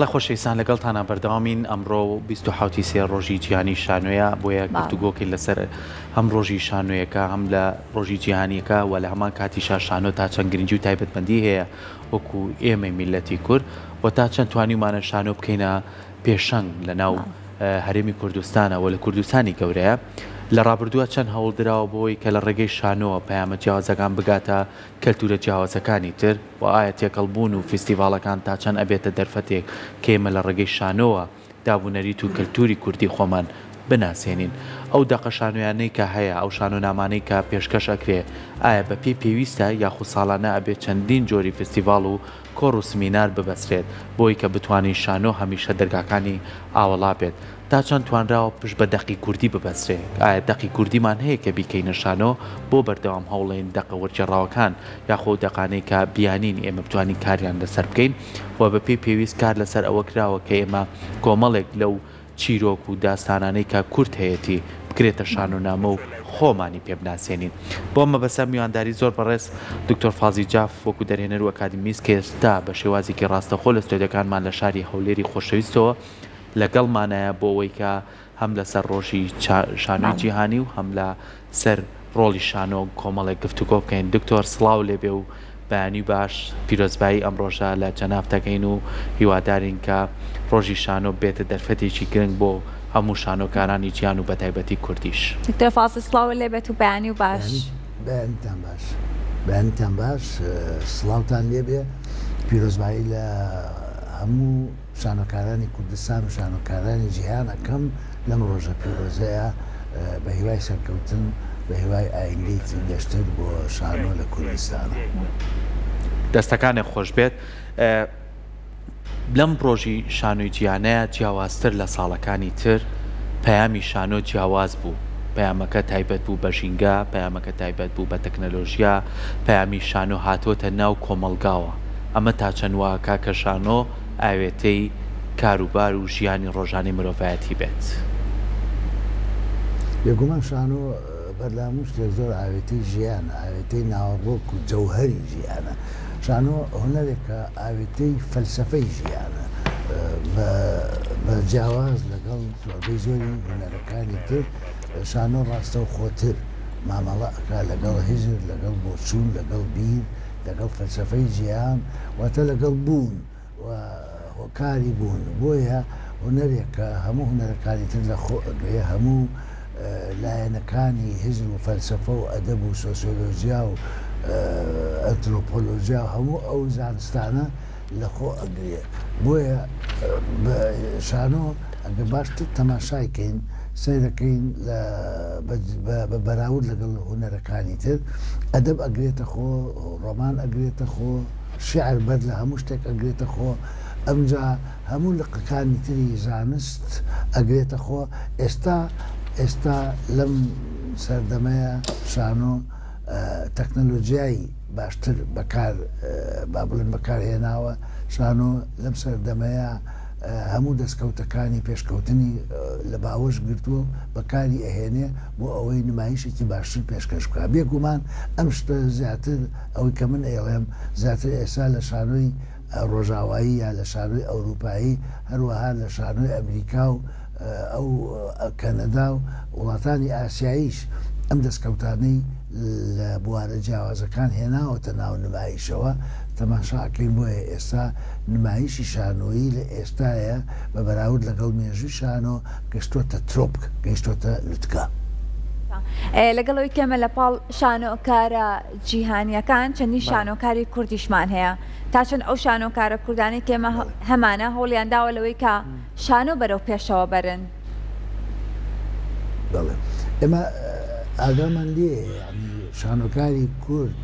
بەڵێ خۆشەویستان لەگەڵتانە بەردەوامین ئەمڕۆ 27 سێ ڕۆژی جیهانی شانۆیە بۆیە گفتوگۆکەی لەسەر هەم ڕۆژی شانۆیەکە هەم لە ڕۆژی جیهانیەکە و لە هەمان کاتیشا شانۆ تا چەند گرنگی و تایبەتمەندی هەیە وەکو ئێمە میلەتی کورد و تا چەند توانیمانە شانۆ بکەینە پێشەنگ لە ناو هەرێمی کوردستانەوە لە کوردستانی گەورەیە. لە ڕابردووە چەند هەوڵدراوە بۆی کە لە ڕێگەی شانۆوە پەیامە جیاوازەکان بگاتە کەلتورە جیاوازەکانی تر و ئایا تێکەڵبوون و فستیڤالەکان تا چەند ئەبێتە دەرفەتێک کێمە لە ڕێگەی شانۆوە دابوونەریت و کەلتوری کوردی خۆمان بناسێنین. ئەو دەقە شانۆیانەی کە هەیە ئەو شانۆنامانەی کە پێشکەش ئەکرێ ئایا بە پێویستە یاخود ساڵانە ئەبێت چەندین جۆری فستیڤال و کۆڕ و سمینار ببەسرێت بۆی کە بتوانین شانۆ هەمیشە دەرگاکانی ئاوەڵا بێت تا چەند توانراوە پشت بە دەقی کوردی ببەسرێ. ئایا دەقی کوردیمان هەیە کە بیکەینە شانۆ بۆ بەردەوام هەوڵێن دەقە وەرجێڕاوەکان یاخۆ دەقانەی کە بیانین ئێمە بتوانین کاریان لەسەر بکەین و بە پێویست کار لەسەر ئەوە کراوە کە ئێمە کۆمەڵێک لەو چیرۆک و داستانانەی کە کورد هەیەی بکرێتە شانۆنامە و خۆمانی پێ بناسێنین. بۆ مەبەسە میوانداری زۆر بەڕێز دکتۆر فازی جاف وەکو دەرهێنەر و ئەکادمیست کە ئێستا بە شێوازێکی ڕاستەخۆ لە ستۆدیۆکانمان لە شاری هەولێری خۆشەویستەوە لەگەڵمانایە بۆ ئەوەی کە هەم لەسەر ڕۆژی شانۆی جیهانی و هەم لە سەر ڕۆڵی شانۆ کۆمەڵێک گفتوگۆ بکەین. دکتۆر سڵاو لێبێ و بەیانی باش پیرۆزبایی ئەم ڕۆژە لە جەنابتەکەین و هیوادارین کە ڕۆژی شانۆ بێتە دەرفەتێکی گرنگ بۆ هەموو شانۆکارانی گیان و بەتایبەتی کوردیش. دکتۆر فازی سڵاو لێبێت و بەیانی و باش. بەیانتان باش سڵاوتان لێبێ پیرۆزبایی لە هەموو شانۆکارانی کوردستان و شانۆکارانی جیهان ئەەکەم لەم ڕۆژە پیرۆزەیە بە هیوای سەرکەوتن بە هیوای ئایندەی گەشتر بۆ شانۆ لە کوردستانە. دەستەکانێک خۆش بێت. لەم ڕۆژی شانۆی جیهانەیە جیاوازتر لە ساڵەکانی تر پەیامی شانۆ جیاواز بوو. پەیامەکە تایبەت بوو بە ژینگە، پەیامەکە تایبەت بوو بە تەکنەلۆژیا، پەیامی شانۆ هاتۆتە ناو کۆمەلگاوە. ئەمە تا چەند واکە کە شانۆ ئاوێتەی کاروبار و ژیانی ڕۆژانی مرۆڤایەتی بێت. بێگومان شانۆ بەردامون شتێک زۆر ئاوێتەی ژیانە، ئاوێتەی ناوەڕۆک و جەوهەری ژیانە. شانۆ هونەرێکە ئاوێتەی فەلسەفەی ژیانە بە جیاواز لەگەڵ زۆربەی زۆری هونەرەکانی تر. شانۆ ڕاستە و خۆتر مامەڵە ئەکا لەگەڵ هیزر، لەگەڵ بۆچوون، لەگەڵ بیر، لەگەڵ فەلسەفەی جیهان واتە لەگەڵ بوون و هۆکاری بوون. بۆیە هونەرێکە هەموو هونەرەکانی تر لە خۆ ئەگرێ، هەموو لایەنەکانی هیزر و فەلسەفە و ئەدەب و سۆسیۆلۆژیا و ئەنترۆپۆلۆژیا و هەموو ئەو زانستانە لە خۆ ئەگرێ. بۆیە شانۆ ئەگە باشتر تەماشایکەین سیرەکەین بە بەراورد لەگەڵ هونەرەکانی تر، ئەدەب ئەگرێتە خۆ، ڕۆمان ئەگرێتە خۆ، شیعر بەر لە هەموو شتێک ئەگرێتە خۆ، ئەمجا هەموو لقەکانی تری زانست ئەگرێتە خۆ. ئێستا لەم سەردەمەیە شانۆ تەکنەلۆژیایی باشتر بەکار با بڵێن بەکارهێناوە. شانۆ لەم سەردەمەیە هەموو دەستکەوتەکانی پێشکەوتنی لە باوەش گرتووە بەکاری ئەهێنێ بۆ ئەوەی نمایشێکی باشتر پێشکەش بکە. بێگومان ئەم شتە زیاتر ئەوەی کە من ئێڵێم زیاتر ئێستا لە شانۆی ڕۆژاوایی یا لە شانۆی ئەوروپایی هەروەها لە شانۆی ئەمریکا و ئەو کەنەدا و وڵاتانی ئاسیاییش ئەم دەستکەوتانەی لە بوارە جیاوازەکان هێناوەتە ناو نمایشەوە. تەماشاکەین بۆیە ئێستا نمایشی شانۆیی لە ئێستاە بە بەراورد لەگەڵ مێژووی شانۆ گەشتۆتە ترۆپک، گەیشتۆتە لوتکە. لەگەڵەوەی کێمە لە پاڵ شانۆکارە جیهانیەکان چەندین شانۆکاری کوردیشمان هەیە. تا چەند ئەو شانۆکارە کوردانی کێمە هەمانە هەوڵیان داوە لەوەی کە شانۆ بەرەو پێشەوە بەرن. بەڵێ ئێمە ئاگامان لێ شانۆکاری کورد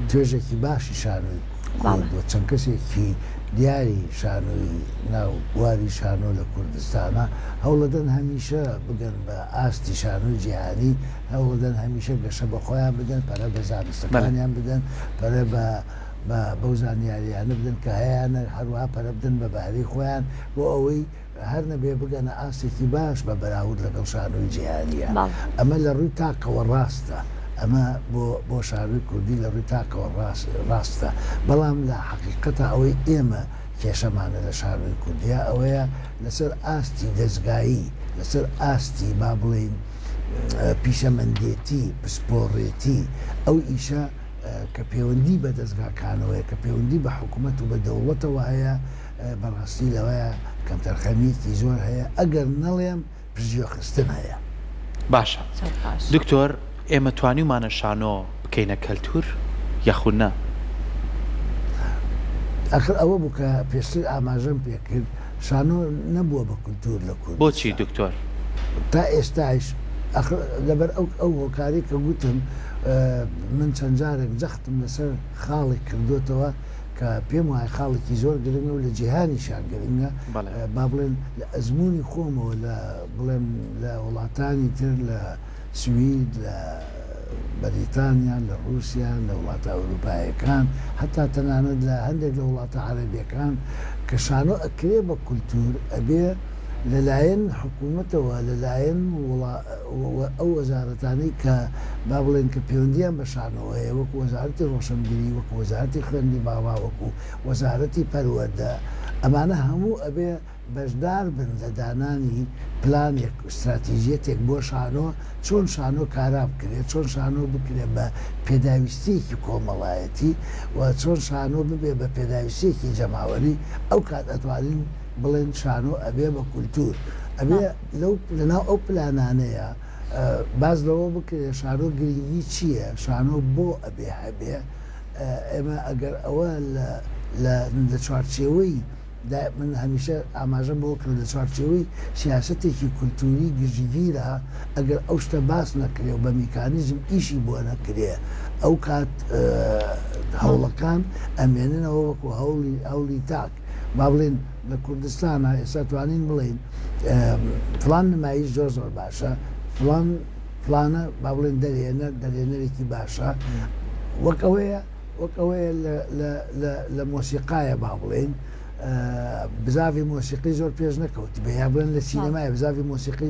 توێژێکی باشی شانۆی کورد بۆ چەند کەسێکی دیاری شانۆی ناو بواری شانۆ لە کوردستانە هەوڵەدەن هەمیشە بگەن بە ئاستی شانۆی جیهانی، هەوڵەدەن هەمیشە گەشە بە خۆیان بدەن، پەرە بە زانستەکانیان بدەن، پەرە بەو زانیاریانە بدەن کە هەیەیانە، هەروەها پەرە بدەن بە بەهرەی خۆیان بۆ ئەوەی هەر نەبێ بگەنە ئاستێکی باش بە بەراورد لەگەڵ شانۆی جیهانیە. ئەمە لە ڕووی تاقەوە ڕاستە. ئەمە بۆ شانۆی کوردی لە ڕووی تاقەوە ڕاستە. بەڵام لە حەقیقەتە ئەوەی ئێمە کێشەمانە لە شانۆی کوردیا ئەوەیە لەسەر ئاستی دەستگایی لەسەر ئاستی با بڵێن پیشەمەندێتی پسپۆڕێتی ئەو ئیشە کە پەیوەندی بە دەستگاکانەوەی کە پەیوەندی بە حکوومەت و بە دەوڵەتەوە هەیە بەڕاستی لەوەیە کەمتەرخەمیکی زۆر هەیە ئەگەر نەڵێم پژیۆخستن هەیە. باشە دکتۆر ئێمە توانیمانە شانۆ بکەینە کەلتور یاخودنا؟ ئەخر ئەوە بوو کە پێشتر ئاماژەم پێکرد شانۆ نەبووە بە کولتور لە کورد. بۆچی دکتۆر؟ تا ئێستاش لەبەر ئەو هۆکاری کە گوتم من چەند جارێک جەختم لەسەر خاڵێک کردوتەوە کە پێم وایە خاڵێکی زۆر گرنگە و لە جیهانیشان گرنگە با بڵێن لە ئەزمموی خۆمەوە لە بڵێم لە وڵاتانی تر لە سوید لە بەریتانیا لە رووسیا لە وڵاتە ئەوروپایەکان هەتا تەنانەت لە هەندێک لە وڵاتە عەرەبیەکان کە شانۆ ئەکرێ بە کولتور ئەبێ لەلایەن حکوومەتەوە لەلایەن ئەو وەزارەتانەی کە با بڵێن کە پەیوەندیان بە شانەوەیە وەکو وەزارەتی ڕۆشنبیری وەکو وەزارەتی خوێندی باوا وەکو وەزارەتی پەروەردە ئەمانە هەموو ئەبێ بەشدار بن لە دانانی پلانێک استراتیژیەتێک بۆ شانۆ چۆن شانۆ کارا بکرێت چۆن شانۆ بکرێت بە پێداویستیەکی کۆمەڵایەتی و چۆن شانۆ ببێ بە پێداویستیەکی جەماوەری ئەو کات ئەتوانین بڵێن شانۆ ئەبێ بە کولتور ئەبێ لەناو ئەو پلانانەیە باز لەوە بکرێت شانۆ گرنگی چییە شانۆ بۆ ئەبێ هەبێ ئێمە ئەگەر ئەوە لە چوارچێوەی من هەمیشە ئاماژەم بۆ کرد لە چوارچێوەی سیاسەتێکی کولتوری گژگیرە ئەگەر ئەو شتە باس نەکرێ و بە میکانیزم ئیشی بۆ نەکرێ ئەو کات هەوڵەکان ئەمێننەوە وەکو هەوڵی تاک با بڵێن لە کوردستانە ئێستا توانین بڵێن فلان نمایش زۆر زۆر باشە فلانە با بڵێن دەرێنەرێکی باشە وەک ئەوەیە لە مۆسیقایە با بڵێن بزاوی مۆسیقی زۆر پێش نەکەوت بێ یا بڵێن لە سینەمایە بزاوی مۆسیقی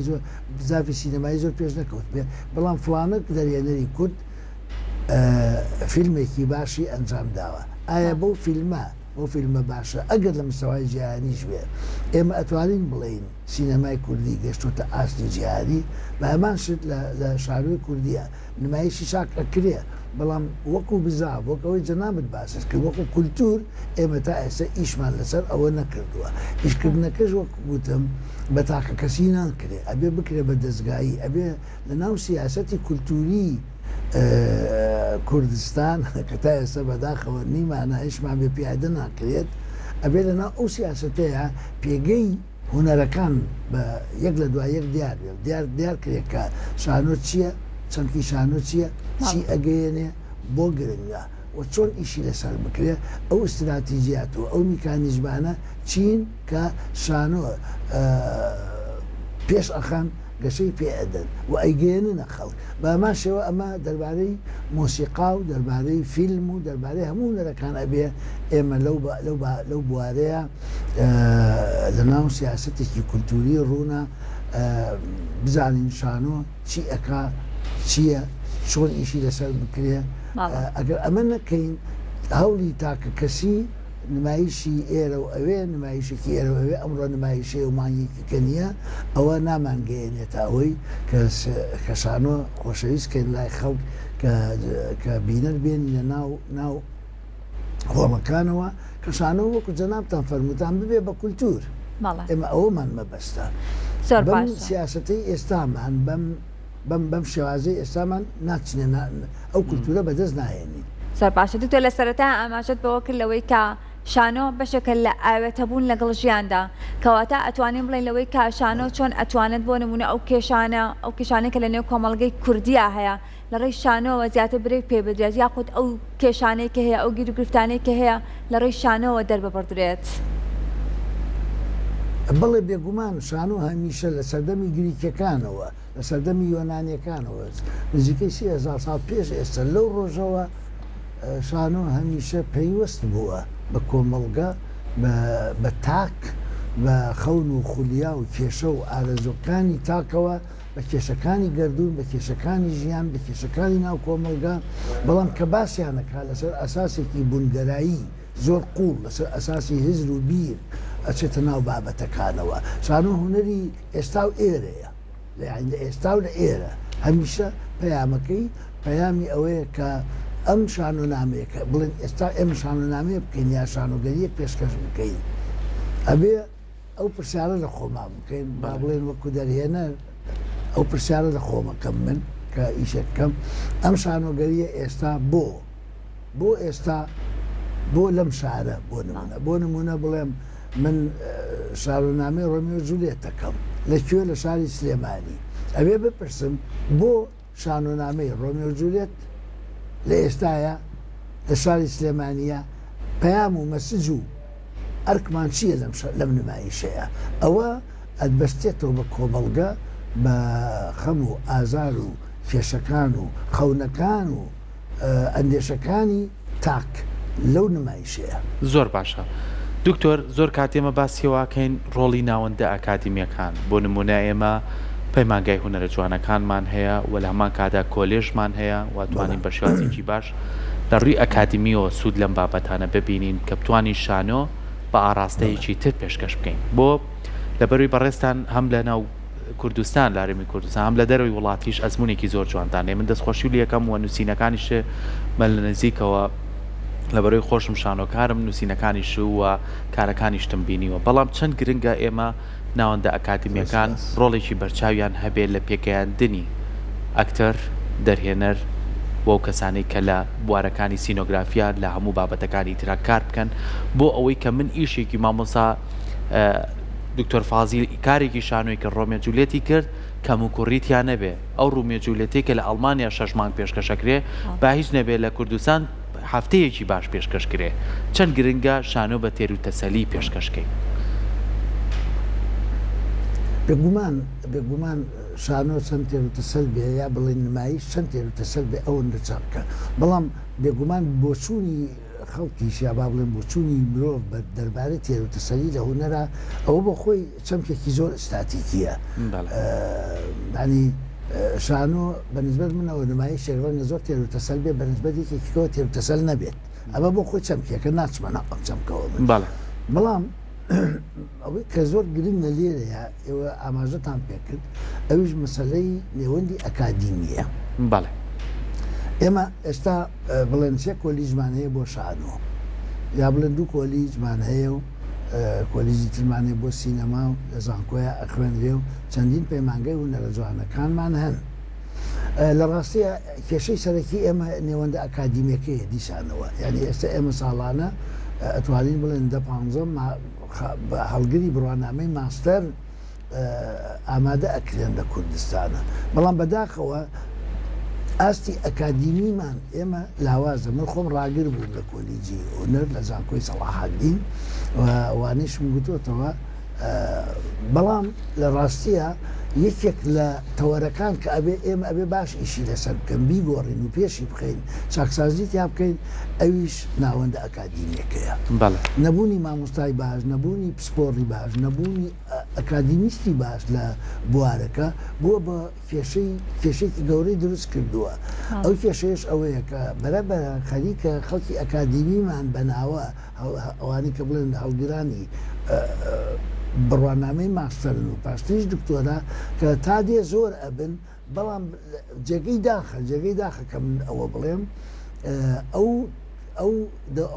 بزاوی سینەمایی زۆر پێش نەکەوت بێ بەڵام فلانە دەرێنەری کورد فیلمێکی باشی ئەنجام داوە ئایا بەو فیلمە باشە ئەگەر لە مستەوای جیهانیش بێ ئێمە ئەتوانین بڵێین سینەمای کوردی گەشتۆتە ئاستی جیهانی بە هەمان شت لە شانۆی کوردیە نمایشی شاک ئەکرێ بەڵام وەکو بزاو وەکەوەی جەنابەت باسش کرد وەکو کولتور ئێمە تا ئێستا ئیشمان لەسەر ئەوە نەکردووە ئیشکردنەکەش وەک گوتم بە تاقە کەسی ناکرێ ئەبێ بکرێ بە دەستگایی ئەبێ لە ناو سیاسەتی کولتوری کوردستان کە تا ئێستا بەداخەوە نیمانە هیچمان بێ پیادە ناکرێت ئەبێ لەناو ئەو سیاسەتەیە پێگەی هونەرەکان بە یەک لە دوای یەک دیار کرێت کە شانۆ چییە چەندکی شانۆ چییە چی ئەگەیەنێ بۆ گرنگە و چۆن ئیشی لەسەر بکرێ ئەو استراتیژیات و ئەو میکانیزمانە چین کە شانۆ پێش ئەخەن گەشەی پێئەدەن و ئەیگەێننە خەڵک بەمان شێوە ئەمە دەربارەی مۆسیقا و دەربارەی فیلم و دەربارەی هەموو نەرەکان ئەبێ ئێمە لەو بوارەیە لەناو سیاسەتێکی کولتوری ڕوونە بزانین شانۆ چی ئەکا چییە چۆن ئیشی لەسەر بکرێ ئەگەر ئەمە نەکەین هەوڵی تاکە کەسی نمایشی ئێرە و ئەوێ نمایشێکی ئێرە ئەوێ ئەمڕۆ نمایشێ و مانگێکی کە نییە ئەوە نامانگەێنێتە ئەوەی کە شانۆ خۆشەویستکەین لای خەڵک کە بینەر بێنی لە ناو خۆڵەکانەوە کە شانۆ وەکو جەنابتان فەرمووتان ببێ بە کولتور ئێمە ئەوەمان مەبەستە بەم سیاسەتەی ئێستامان بەم شێوازەی ئێستامان ناچینە ئەو کولتورە بەدەست ناهێنین. زۆر باشە دوتۆ لە سەرەتا ئاماژەت بەوە کرد لەوەی کە شانۆ بەشێکە لە ئاوێتەبوون لەگەڵ ژیاندا کەواتە ئەتوانین بڵێن لەوەی کە شانۆ چۆن ئەتوانێت بۆ نمونە ئەو کێشانە کە لە نێو کۆمەڵگەی کوردیا هەیە لە ڕێی شانۆوە زیاتر برێک پێ بدرێت یاخود ئەو کێشانەی کە هەیە ئەو گیر و گرفتانەی کە هەیە لە ڕێی شانۆوە دەرببڕدرێت. بەڵێ بێگومان شانۆ هەمیشە لە سەردەمی گریکەکانەوە لە سەردەمی یۆنانیەکانەوە نزیکەی 30,000 ساڵ پێش ئێستا لەو ڕۆژەوە شانۆ هەمیشە پەیوەست بووە بە کۆمەڵگە بە تاک بە خەون و خولیا و کێشە و ئارەزۆکانی تاکەوە بە کێشەکانی گەردوون بە کێشەکانی ژیان بە کێشەکانی ناو کۆمەڵگە بەڵام کە باسییانەکە لەسەر ئەساسێکی بوونگەرایی زۆر قوڵ لەسەر ئەساسی هزر و بیر ئەچێتە ناو بابەتەکانەوە شانۆ هوەری ئێستا و ئێرەیە لە ئێستا و لە ئێرە هەمیشە پەیامەکەی پەیامی ئەوەیە کە ئەم شانۆنامەیەکە بڵێن ئێستا ئێمە شانۆنامەیە بکەین یا شانۆگەریەک پێشکەش بکەین ئەبێ ئەو پرسیارە لە خۆمان بکەین با بڵێن وەکو دەرهێنە ئەو پرسیارە لە خۆمەکەم من کە ئیشەکەم ئەم شانۆگەریە ئێستا بۆ ئێستا بۆ لەم شارە بۆ نمونە بڵێم من شارۆنامەی ڕۆمیۆ جولیێتەکەم لەکوێ لە شاری سلێمانی ئەوێ بپرسم بۆ شانۆنامەی ڕۆمیۆ جولیێت لە ئێستاە لە شاری سلێمانیە پەیام و مەسج و ئەرکمان چییە لەم نمایشەیە ئەوە ئەدبەستێتەوە بە کۆمەڵگە بە خەم و ئازار و کێشەکان و خەونەکان و ئەندێشەکانی تاک لەو نمایشەیە زۆر باشە دکتۆر زۆر کاتێمە باسیێواکەین ڕۆڵی ناوەندە ئەکادیمیەکان بۆ نمونە ئێمە پەیمانگای هونەرە جوانەکانمان هەیە و لە هەمان کادا کۆلێژمان هەیە واتوانین بە شێوازێکی باش لە ڕووی ئەکادیمیەوە سوود لەم بابەتانە ببینین کە بتوانین شانۆ بە ئاراستەیەکی تر پێشکەش بکەین بۆ لەبەروی بەڕێستان هەم لە ناو کوردستان لارمی کوردستان هەم لە دەروی وڵاتیش ئەزمونێکی زۆر جوانتانێ من دەستخۆشی و یەکەم و نووسینەکانیشە مە لە نزیکەوە لەبەرەوەی خۆشم شانۆکارم نووسینەکانیش و کارەکانیشتم بینیوە بەڵام چەند گرنگە ئێمە ناوەندە ئەکادیمیەکان ڕۆڵێکی بەرچاویان هەبێت لە پێکەیاندنی ئەکتەر دەرهێنەر بۆ کەسانی کە لە بوارەکانی سینۆگرافیا لە هەموو بابەتەکانی ترا کار بکەن بۆ ئەوەی کە من ئیشێکی مامۆسا دکتۆر فازیل کارێکی شانۆی کە ڕۆمیۆ جولیێتی کرد کەم و کوڕیتیان نەبێ ئەو ڕومیۆ جولیێتی کە لە ئەڵمانیا 6 مانگ پێشکەشەکرێ با هیچ نەبێت لە کوردستان هەفتەیەکی باش پێشکەشکرێ چەند گرنگە شانۆ بە تێر و تەسەلی پێشکەشکەین بێگومان شانۆ چەند تێر و تەسەل بێ یا بڵێ نمایش چەند تێر و تەسەل بێ ئەوەندە چاکە بەڵام بێگومان بۆچوونی خەڵکیش یا با بڵێن بۆچوونی مرۆڤ بە دەربارەی تێر و تەسەلی لە هونەرە ئەوە بە خۆی چەمکێکی زۆر ئستاتیکیە ینی شانۆ بەنسبەت منەوە نمایش شێوەنە زۆر تێر و تەسەل بێ بەنسبەتێکێکەوە تێر و تەسەل نەبێت ئەمە بۆ خۆی چەمکێکە ناچمە ناقم چەمکەوە بەڵام ئەوەی کە زۆر گرنگ لە لێرەیە ئێوە ئاماژەتان پێکرد ئەویش مەسەلەی نێوەندی ئەکادیمیە ئێمە ئێستا بڵێن چێ کۆلیژمان هەیە بۆ شانۆ یا بڵێن دوو کۆلیژمان هەیە و کۆلیژی ترمانێ بۆ سینەما و لە زانکۆیە ئەخوێنرێ و چەندین پەیمانگای هونەرە جوانەکانمان هەن لە ڕاستیە کێشەی سەرەکی ئێمە نێوەندە ئەکادیمیەکەیە دیسانەوە یعنی ئێستا ئێمە ساڵانە ئەتوانین بڵێن 15 هەڵگری بڕوانامەی ماستەر ئامادە ئەکرێن لە کوردستانە بەڵام بەداخەوە ئاستی ئەکادیمیمان ئێمە لاوازە من خۆم ڕاگر بووم لە کۆلیجی هونەر لە زانکۆی سەلاحەدین وانیشم گوتوتەوە بەڵام لە ڕاستیە یەکێک لە تەوەرەکان کە ئەبێ ئێمە ئەبێ باش ئیشی لەسەر بکەن بیگۆڕین و پێشی بخەین چاکسازیت یا بکەین ئەویش ناوەندە ئەکادیمیەکەیە نەبوونی مامۆستای باش نەبوونی پسپۆڕی باش نەبوونی ئەکادیمیستی باش لە بوارەکە بووە بە کێشەیەکی گەورەی دروست کردووە ئەو کێشەیەش ئەوەیە کە بەرەبەر خەریکە خەڵکی ئەکادیمیمان بەناوە ئەوانی کە بڵێن هەڵگرانی بڕوانامەی ماستەرن و پاشتریش دکتۆرە کە تا دێ زۆر ئەبن بەڵام جێگەی داخە کە من ئەوە بڵێم ئەو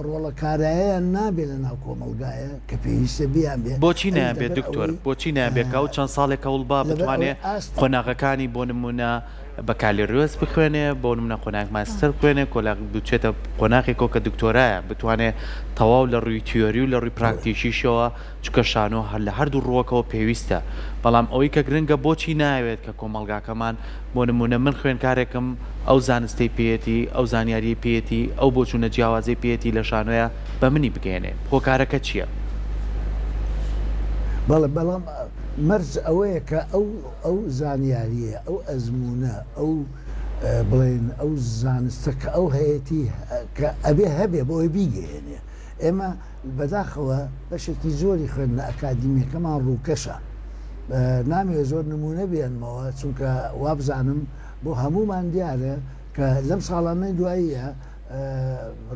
ڕۆڵەکارایە نابێت لە ناو کۆمەلگایە کە پێویستە بیان بێت بۆچی نابێت دکتۆر بۆچی نابێت ئەو چەند ساڵێک هەوڵبا بتوانێت قۆناغەکانی بۆ نمونە بەکالێروێز بخوێنێ بۆ نمونە قۆناغ ماستەر بخوێنێ کۆلاغ بچێتە قۆناغێکەوە کە دکتۆرایە بتوانێت تەواو لە ڕووی تیۆری و لە ڕووی پراکتیکیشەوە چکە شانۆ هەر لە هەردوو ڕووەکەوە پێویستە بەڵام ئەوەی کە گرنگە بۆچی ناوێت کە کۆمەلگاکەمان بۆ نمونە من خوێنکارێکم ئەو زانستی پێێتی ئەو زانیاری پێێتی ئەو بۆچوونە جیاوازی پێێتی لە شانۆیە بە منی بگەێنێ هۆکارەکە چییە؟ بەڵام مەرج ئەوەیە کە ئەو زانیاریە ئەو ئەزمونە ئەو بڵێن ئەو زانستە کە ئەو هەیەی کە ئەبێ هەبێ بۆی بیگەێنێ ئێمە بەداخەوە بەشێکی زۆری خوێندنە ئەکادیمیەکەمان ڕووکەشە نامێ زۆر نمونە بێنمەوە چونکە وابزانم بۆ هەمومان دیارە کە لەم ساڵانەی دواییە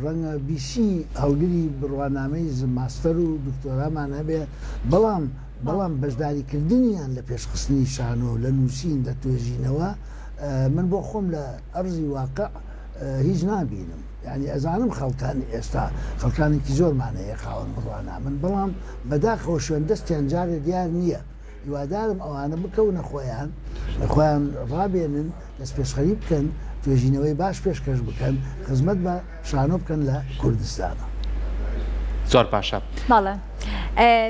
ڕەنگە بیسی هەڵگری بڕوانامەی ماستەر و دکتۆرامان هەبێ بەڵام بەشداریکردنیان لە پێشخستنی شانۆ لە نووسین لە توێژینەوە من بۆ خۆم لە ئەرزی واقع هیچ نابینم. یعنی ئەزانم خەڵکانی ئێستا خەڵکانێکی زۆرمانەیە خاوەن بڕوانە من بەڵام بەداخەوە شوێن دەستیان جارێ دیار نییە. هیوادارم ئەوانە بکەونە خۆیان ڕابێنن دەست پێشخەری بکەن توێژینەوەی باش پێشکەش بکەن خزمەت بە شانۆ بکەن لە کوردستانە. زۆر باشە. بەڵێ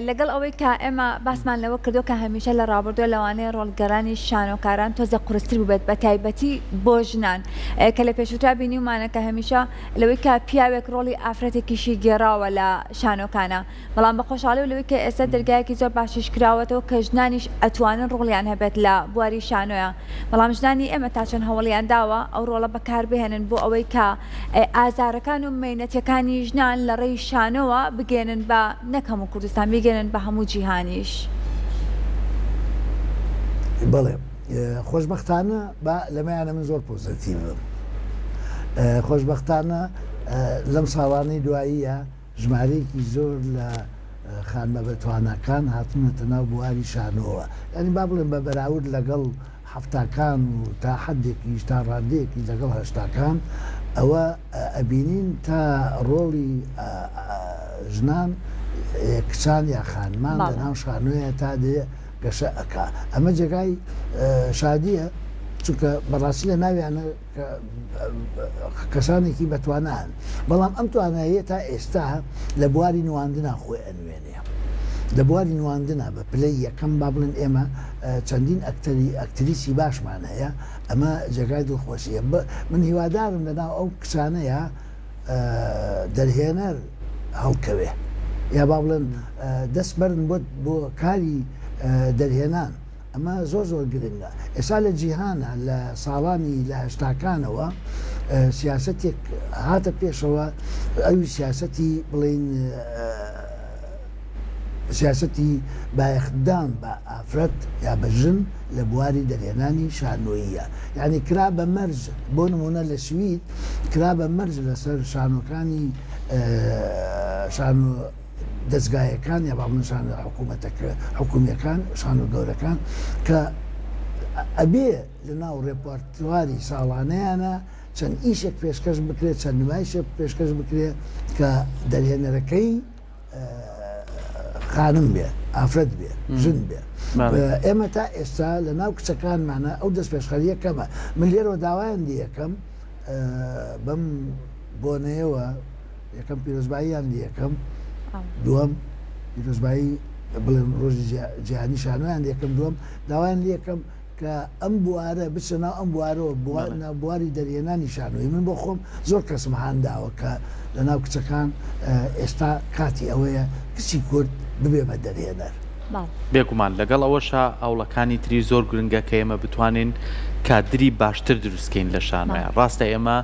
لەگەڵ ئەوەی کە ئێمە باسمان لەوە کردو کە هەمیشە لە ڕابردووە لەوانەیە ڕۆڵگەرانی شانۆکاران تۆزە قورستر ببێت بە تایبەتی بۆ ژنان کە لە پێشوتا بینیمانە کە هەمیشە لەوەی کە پیاوێک ڕۆڵی ئافرەتێکیشی گێڕاوە لە شانۆکانە بەڵام بە خۆشحاڵی و لەوەی کە ئێستا دەرگایەکی زۆر باشیش کراوەتەوە کە ژنانیش ئەتوانن ڕۆڵیان هەبێت لە بواری شانۆیە بەڵام ژنانی ئێمە تا چەند هەوڵیان داوە ئەو ڕۆڵە بەکاربهێنن بۆ ئەوەی کە ئازارەکان و مەینەتەکانی ژنان لە ڕێی شانۆوە بگێنن بە نەکەم و کوردستان میگەنن بە هەموو جیهانیش. بەڵێ خۆشبەختانە لەمەیانە من زۆر پۆزتیڤم. خۆشبەختانە لەم ساڵانەی دواییە ژمارەیەکی زۆر لە خانمە بەتوانەکان هاتونەتە ناو بواری شانۆوە. ینی با بڵێن بە بەراورد لەگەڵ هەفتاکان و تا حدێکیش تا ڕادەیەکی لەگەڵ هەشتاکان ئەوە ئەبینین تا ڕۆڵی ژنان کچان یا خانمان لە ناو شانۆیە تا دێ گەشە ئەکا. ئەمە جێگای شادیە چونکە بەڕاستی لە ناویانە کەسانێکی بەتوانان بەڵام ئەم تواناییە تا ئێستا لە بواری نواندنا خۆی ئەنوێنێ. لە بواری نواندنا بە پلەی یەکەم با بڵێن ئێمە چەندین ئەکتریسی باشمان هەیە ئەمە جێگای دڵخۆشیە. من هیوادارم لەناو ئەو کچانەیە دەرهێنەر هەڵکەوێ یا با بڵێن دەست بەرن بۆ کاری دەرهێنان. ئەمە زۆر گرنگە. ئێستا لە جیهانە لە ساڵانی لە هەشتاکانەوە سیاسەتێک هاتە پێشەوە ئەوی سیاسەتی بڵین سیاسەتی بایەخدان بە ئافرەت یا بە ژن لە بواری دەرهێنانی شانۆییە. یعنی کرا بە مەرج بۆ نمونە لە سوید کرا بە مەرج لەسەر شانۆکانی شانۆ دەستگایەکان یا باڵن شانۆ حکوومیەکان شانۆ گەورەکان کە ئەبێ لە ناو ڕێپارتواری ساڵانەیانە چەند ئیشێک پێشکەش بکرێت چەند نمایشێک پێشکەش بکرێت کە دەرهێنەرەکەی خانم بێ ئافرەت بێ ژن بێ. ئێمە تا ئێستا لە ناو کچەکانمانە ئەو دەست پێشخەریە کەمە. من لێرەوە داوایان دیەکەم بەم بۆنەیەوە یەکەم پیرۆزباییان دیەکەم دووەم پیرۆزبایی بڵێن ڕۆژی جیهانی شانۆیان دیەکەم دووەم داوایان دیەکەم کە ئەم بوارە بچە ناو ئەم بوارەوە بواری دەرهێنانی شانۆی. من بۆ خۆم زۆر کەسم هانداوە کە لە ناو کچەکان ئێستا کاتی ئەوەیە کچی کورد ببێ بە دەرهێنەر. بێگومان لەگەڵ ئەوەشە ئەوڵەکانی تری زۆر گرنگە کە ئێمە بتوانین کادری باشتر دروستکەین لە شانۆیە. ڕاستە ئێمە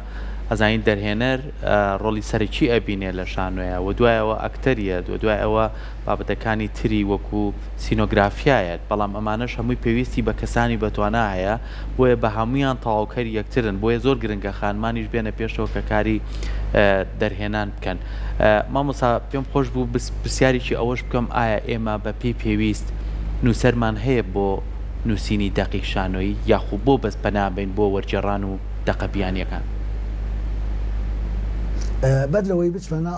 ئەزانین دەرهێنەر ڕۆڵی سەرەکی ئەبینێ لە شانۆیە و دوایەوە ئەکتەریە دوای ئەوە بابەتەکانی تری وەکو سینۆگرافیایەت بەڵام ئەمانەش هەمووی پێویستی بە کەسانی بەتوانە هەیە بۆیە بە هەمویان تەواوکەری یەکترن بۆیە زۆر گرنگە خانمانیش بێنە پێشەوە کە کاری دەرهێنان بکەن. مامۆستا پێم خۆش بوو پرسیارێکی ئەوەش بکەم ئایا ئێمە بە پێی پێویست نووسەرمان هەیە بۆ نووسینی دەقیق شانۆیی یاخوو بۆ بەس پەنابین بۆ وەرجێڕان و دەقەبیانیەکان؟ بەد لەوەی بچمەنا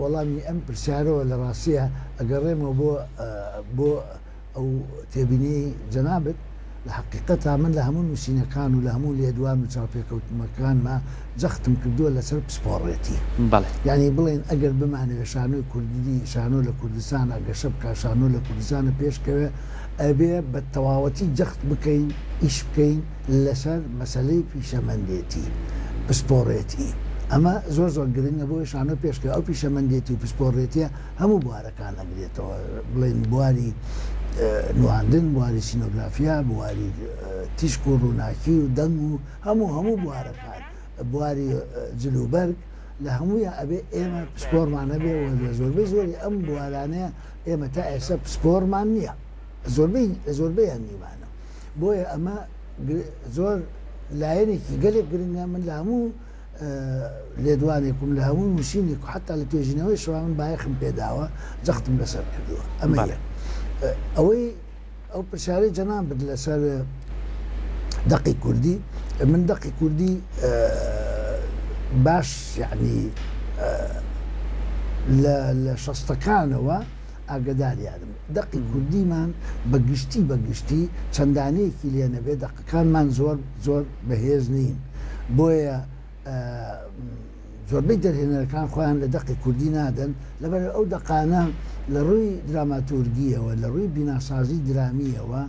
وەڵامی ئەم پرسیارەوە لە ڕاستیە ئەگەڕێمەوە بۆ ئەو تێبینی جەنابەت لە حقیقەتا من لە هەموو نووسینەکان و لە هەموو لێدوان و چاوپێکەوتمەکانمە جەختم کردووە لەسەر پسپۆڕێتی. یعنی بڵێن ئەگەر بمانەوێت شانۆی کوردی شانۆ لە کوردستانە گەشە بکە شانۆ لە کوردستانە پێشکەوێ ئەبێ بە تەواوەتی جەخت بکەین ئیش بکەین لەسەر مەسەلەی پیشەمەندێتی پسپۆڕێتی. ئەمە زۆر گرنگە بۆی شانۆ پێشکە ئەو پیشەمەندێتی و پسپۆڕێتیە هەموو بوارەکان ئەگرێتەوە بڵێن بواری نواندن بواری سینۆگرافیا بواری تیشک و ڕووناکی و دەنگ و هەموو بوارەکان بواری جلوبەرگ لە هەموویە ئەبێ ئێمە پسپۆرمانە بێ لە زۆربەی زۆری ئەم بوارانەیە ئێمە تا ئێستا پسپۆرمان نییە زۆربەیان نیمانە بۆیە ئەمە زۆر لایەنێکی گەلێک گرنگە من لە هەموو لێدوانێکم لە هەموو نووسینێک و حتا لە توێژینەوەی شەوا من بایەخم پێداوە جەختم لەسەر کردووە ئەمە ئەوەی ئەو پرسیارەی جەناب بد لەسەر دەقی کوردی من دەقی کوردی باش یعنی لە شەستەکانەوە ئاگداریانم دەقی کوردیمان بەگشتی چەندانەیەکی لێ نەبێ دەقەکانمان زۆر بەهێز نین بۆیە زۆربەی دەرهێنەرەکان خۆیان لە دەقی کوردی نادەن لەبەر ئەو دەقانە لە ڕووی دراماتورگیەوە لە ڕووی بیناسازی درامیەوە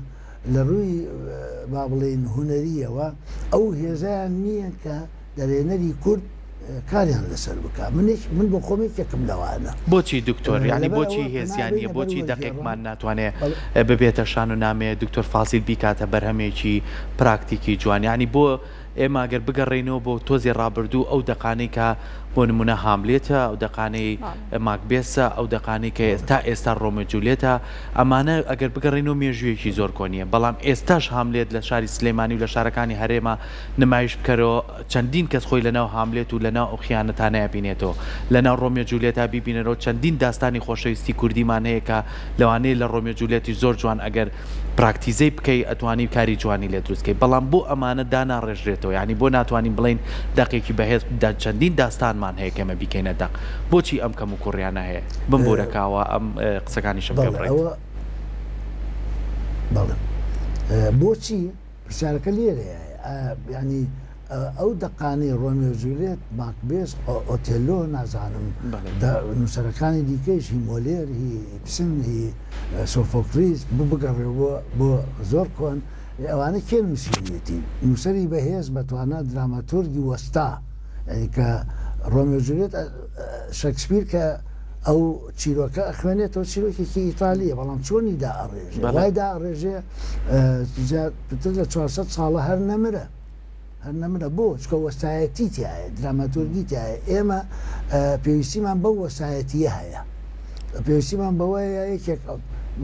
لە ڕووی با بڵێن هونەریەوە ئەو هێزیان نییە کە دەرهێنەری کورد کاریان لەسەر بکە من بۆ خۆمێکێکم لەوانە بۆچی دکتۆر یعنی بۆچی هێزیانە بۆچی دقێکمان ناتوانێت ببێتە شان و نامێ دکتۆر فاسیل بیکاتە بەرهەمێکی پراکتیکی جوان ینی بۆ ئێمە ئەگەر بگەڕێنەوە بۆ تۆزی ڕابردوو ئەو دەقانەی کە بۆ نمونە هاملێتە ئەو دەقانەی ماکبێسە ئەو دەقانەی کە تا ئێستا ڕۆمە جوولێتە ئەمانە ئەگەر بگەڕێنەوە مێژوویەکی زۆر کۆنیە بەڵام ئێستاش هاملێت لە شاری سلێمانی و لە شارەکانی هەرێمە نمایش بکەرەوە چەندین کەس خۆی لەناو هاملێت و لەناو ئەو خیانەتانەیە بینێتەوە لەناو ڕۆمە جوولێتە بیبینەرەوە چەندین داستانی خۆشەویستی کوردیمان هەیە کە لەوانەیە لە ڕۆمە جوولێتی زۆر جوان ئەگەر پراکتیزەی بکەی ئەتوانی کاری جوانی لێ دروستکەی بەڵام بۆ ئەمانە داناڕێژرێتەوە ینی بۆ ناتوانین بڵین دەقێکی بەهێز چەندین داستانمان هەیە کەمە بیکەینە دەق بۆچی ئەم کەم و کوڕیانە هەیە بمبورەکەوە ئەم قسەکانیشم پێ بڕێت بەڵێ بۆچی پرسیارەکە لێرەیە ینی ئەو دەقانی ڕۆمێ و جوولێت ماکبێس ئۆتێلۆ نازانم نووسەرەکانی دیکەش هی مۆلێر هی ئیبسن هی سۆفۆکلیس بگەڕێ بۆ زۆر کۆن ئەوانە کێ نووسینێتی نووسەری بەهێز بەتوانە دراماتۆرگی وەستا ینی کە ڕۆمێ و جوولێت شەکسپیر کە ئەو چیرۆکە ئەخوێنێتەوە چیرۆکێکی ئیتالیە بەڵام چۆنی دائڕێژێ وای دائڕێژێ پتر لە 400 ساڵە هەر نەمرە هەرنەمرە بۆ چکە وەسایەتی تایە دراماتۆرگی تایە ئێمە پێویستیمان بەو وەسایەتیە هەیە پێویستیمان بەوەیە یەکێک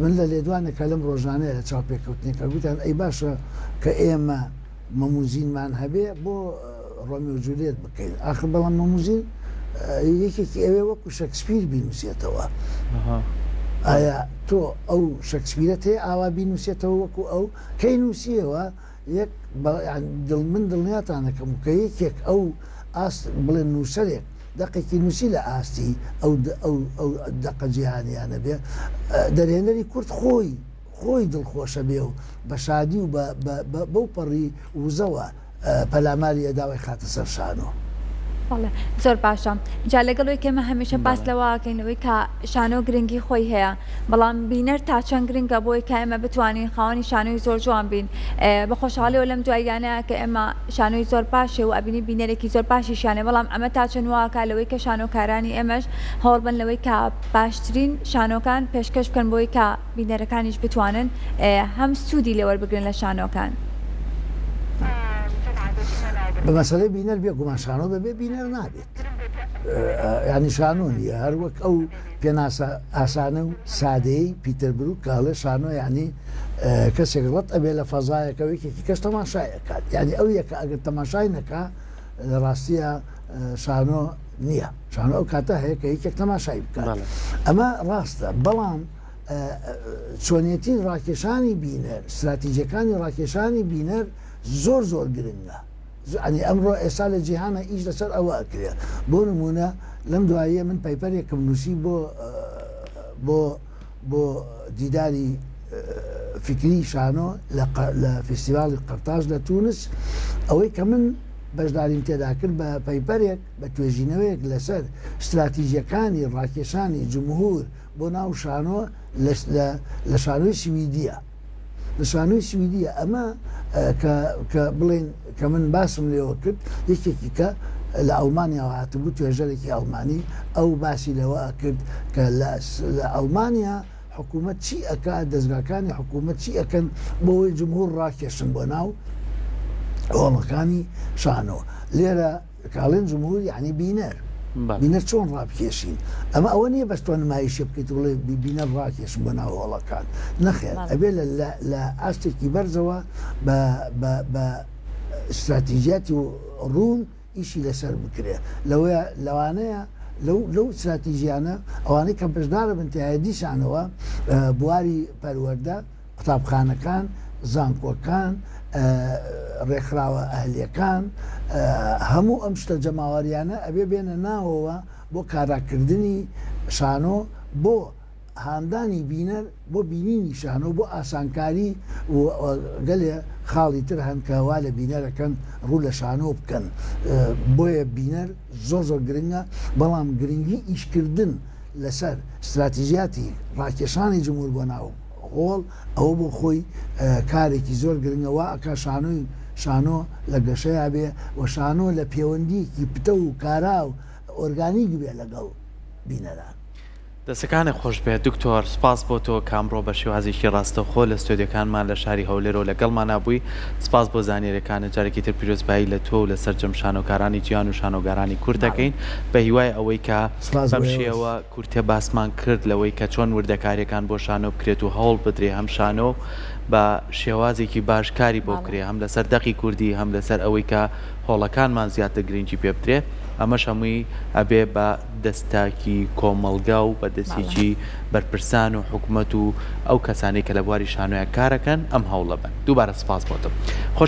من لە لێدوانێکە لەم ڕۆژانەیە لە چاوپێکەوتنێکە گوتیان ئەی باشە کە ئێمە مەموزینمان هەبێ بۆ ڕۆمێ و جوولێت بکەین ئاخر بەڵام مەموزین یەکێکی ئەوێ وەکو شەکسپیر بینوسێتەوە ئایا تۆ ئەو شەکسپیرەت هەیە ئاوا بینوسێتەوە وەکو ئەو کەی نووسیەوە یەک من دڵنیاتانەکەم کە یەکێک ئەو ئاست بڵێن نووسەرێک دەقێکی نووسی لە ئاستی ئەو دەقە جیهانیانە بێ دەرهێنەری کورد خۆی دڵخۆشە بێ و بە شادی و بەو پەڕی وزەوە پەلاماری ئەداوای خاتە سەر شانۆ زۆر باشە جا لەگەڵەوەی کێمە هەمیشە باس لەوەکەینەوەی کە شانۆ گرنگی خۆی هەیە بەڵام بینەر تا چەند گرنگە بۆی کە ئێمە بتوانین خاوەنی شانۆی زۆر جوان بین بە خۆشحاڵیەوە لەم دواییانەیە کە ئێمە شانۆی زۆر باشێ و ئەبینی بینەرێکی زۆر باشیشانێ بەڵام ئەمە تا چەند واکە لەوەی کە شانۆکارانی ئێمەش هەوڵ بن لەوەی کە باشترین شانۆکان پێشکەش بکەن بۆی کە بینەرەکانیش بتوانن هەم سوودی لێوەربگرن لە شانۆکان بە مەسەلەی بینەر بێ گومان شانۆ بەبێ بینەر نابێت ینی شانۆ نیە هەر وەک ئەو پێناسە ئاسانە و سادەی پیتەر بروک کاڵێ شانۆ ینی کەسێک ڕەت ئەبێ لە فەزایەکەوەیەکی کەس تەماشایەکات ینی ئەو یەکە ئەگەر تەماشای نەکا لە ڕاستیە شانۆ نییە شانۆ ئەو کاتە هەیە کە یەکێک تەماشای بکات ئەمە ڕاستە بەڵام چۆنیەتی ڕاکێشانی بینەر استراتیژیەکانی ڕاکێشانی بینەر زۆر گرنگە ینی ئەمڕۆ ئێستا لە جیهانە ئیش لەسەر ئەوە ئەکرێ بۆ نمونە لەم دواییە من پەیپەرێکم نووسی بۆ دیداری فکری شانۆ لە فستیڤاڵی قەرتاژ لە تونس ئەوەی کە من بەشداریم تێدا کرد بە پەیپەرێک بە توێژینەوەیەک لەسەر استراتیژیەکانی ڕاکێشانی جمهور بۆ ناو شانۆ لە شانۆی سویدیە لە شانۆی سویدیە ئەمە کە بڵێن کە من باسم لێەوە کرد یەکێکی کە لە ئەڵمانیاوە هاتبوو توێژەرێکی ئەڵمانی ئەو باسی لەوە کرد کە لە ئەڵمانیا حکوومەت چی ئەکا دەستگاکانی حکوومەت چی ئەکەن بۆەوەی جمهور ڕاکێشن بۆ ناو ئۆڵەکانی شانۆ لێرە کاڵێن جمهور یعنی بینەر بینەر چۆن ڕابکێشین ئەمە ئەوە نییە بەستۆ نمایشە بکەیت بڵێ بینەر ڕاکێشن بۆ ناو هۆڵەکان نەخێر ئەبێ لە ئاستێکی بەرزەوە بە استراتیژیاتی ڕوون ئیشی لەسەر بکرێ لەوانەیە لەو استراتیژیانە ئەوانەی کە بەشدارە بنتیایەتی شانەوە بواری پەروەردە قوتابخانەکان زانکۆکان ڕێکخراوە ئەهلیەکان هەموو ئەم شتە جەماوەریانە ئەبێ بێنە ناوەوە بۆ کاراکردنی شانۆ بۆ هاندانی بینەر بۆ بینینی شانۆ بۆ ئاسانکاری گەلێ خاڵی تر هەنکەوا لە بینەرەکەن ڕوو لە شانۆ بکەن بۆیە بینەر زۆر گرنگە بەڵام گرنگی ئیشکردن لەسەر استراتیژیاتی ڕاکێشانی جمهور بۆ ناو هۆڵ ئەوە بۆ خۆی کارێکی زۆر گرنگەوە ئەکا شانۆ لە گەشەیە بێ و شانۆ لە پەیوەندیکی پتە و کارا و ئۆرگانیک بێ لەگەڵ بینەران. دەستەکانی خۆش بێت دکتۆر سپاس بۆ تۆ کامڕۆ بە شێوازێکی ڕاستەوخۆ لە ستۆدیۆکانمان لە شاری هەولێرەوە لەگەڵمان نبووی. سپاس بۆ زانیاریەکانە جارێکی تر پیرۆزبایی لە تۆ و لە سەرجەم شانۆکارانی جیان و شانۆگارانی کورد دەکەین بە هیوای ئەوەی کە بەم شێوە کورتە باسمان کرد لەوەی کە چۆن وردەکاریەکان بۆ شانۆ بکرێت و هەوڵ بدرێ هەم شانۆ بە شێوازێکی باشکاری بۆ کرێ هەم لەسەر دەقی کوردی هەم لەسەر ئەوەی کە هۆڵەکانمان زیاتر گرنگی پێ بدرێ ئەمەش هەمووی ئەبێ بە دەستاکی کۆمەلگا و بە دەستێکی بەرپرسان و حکوومەت و ئەو کەسانی کە لە بواری شانۆیە کارەکەن ئەم هەوڵە بن. دووبارە سپاس بۆتم.